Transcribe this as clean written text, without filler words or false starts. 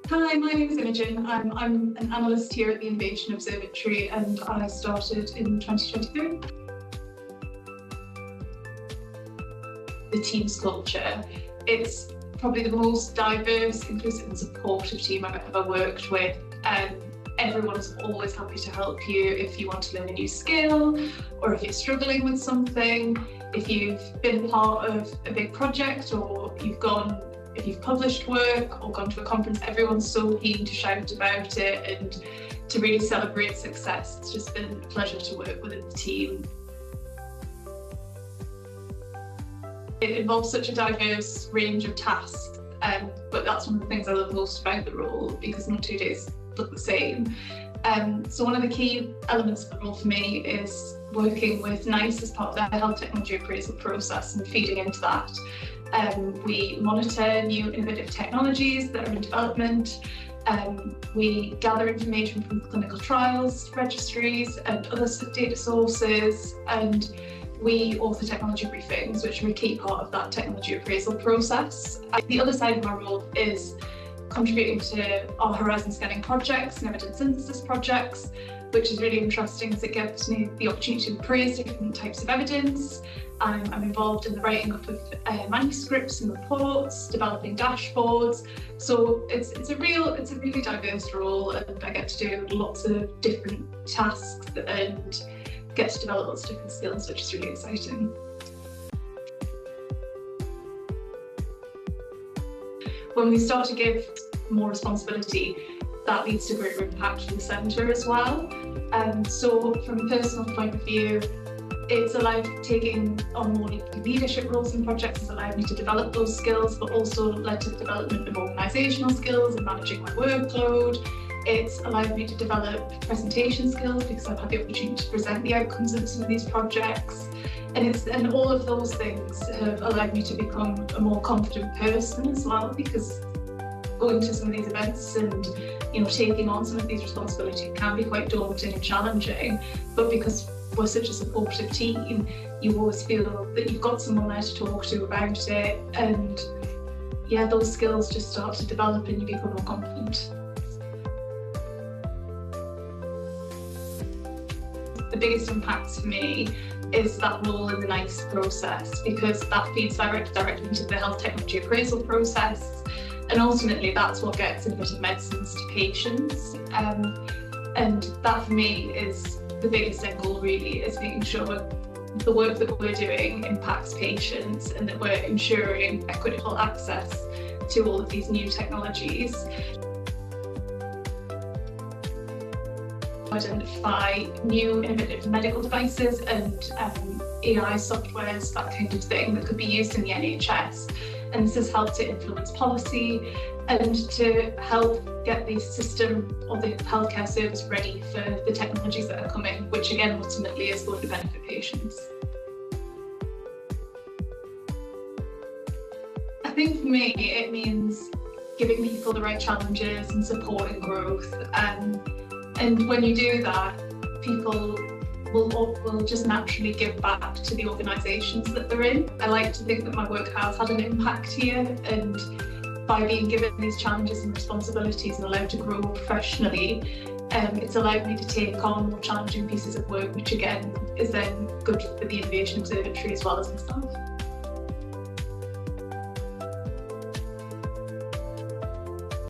Hi, my name is Imogen. I'm an analyst here at the Innovation Observatory and I started in 2023. The team's culture, it's probably the most diverse, inclusive and supportive team I've ever worked with. Everyone's always happy to help you if you want to learn a new skill or if you're struggling with something, if you've been part of a big project or if you've published work or gone to a conference. Everyone's so keen to shout about it and to really celebrate success. It's just been a pleasure to work within the team. It involves such a diverse range of tasks, but that's one of the things I love most about the role, because no 2 days look the same. So one of the key elements of the role for me is working with NIHR as part of their health technology appraisal process and feeding into that. We monitor new innovative technologies that are in development. We gather information from clinical trials, registries and other data sources, and we author technology briefings, which are a key part of that technology appraisal process. The other side of my role is contributing to our horizon scanning projects and evidence synthesis projects, which is really interesting as it gives me the opportunity to appraise different types of evidence. I'm involved in the writing up of manuscripts and reports, developing dashboards. So it's a really diverse role, and I get to do lots of different tasks and get to develop lots of different skills, which is really exciting. When we start to give more responsibility, that leads to greater impact for the centre as well. So from a personal point of view, it's allowed taking on more leadership roles in projects, has allowed me to develop those skills, but also led to the development of organisational skills and managing my workload. It's allowed me to develop presentation skills because I've had the opportunity to present the outcomes of some of these projects. And all of those things have allowed me to become a more confident person as well, because going to some of these events and taking on some of these responsibilities can be quite daunting and challenging, but because we're such a supportive team, you always feel that you've got someone there to talk to about it, and yeah, those skills just start to develop and you become more confident. The biggest impacts for me is that role in the NIHR process, because that feeds directly into the health technology appraisal process, and ultimately that's what gets innovative medicines to patients. And that for me is the biggest end goal, really, is making sure the work that we're doing impacts patients and that we're ensuring equitable access to all of these new technologies. Identify new innovative medical devices and AI softwares, that kind of thing, that could be used in the NHS. And this has helped to influence policy and to help get the system or the healthcare service ready for the technologies that are coming, which again ultimately is going to benefit patients. I think for me it means giving people the right challenges and supporting growth. And when you do that, people will just naturally give back to the organisations that they're in. I like to think that my work has had an impact here, and by being given these challenges and responsibilities and allowed to grow professionally, it's allowed me to take on more challenging pieces of work, which again is then good for the Innovation Observatory as well as myself.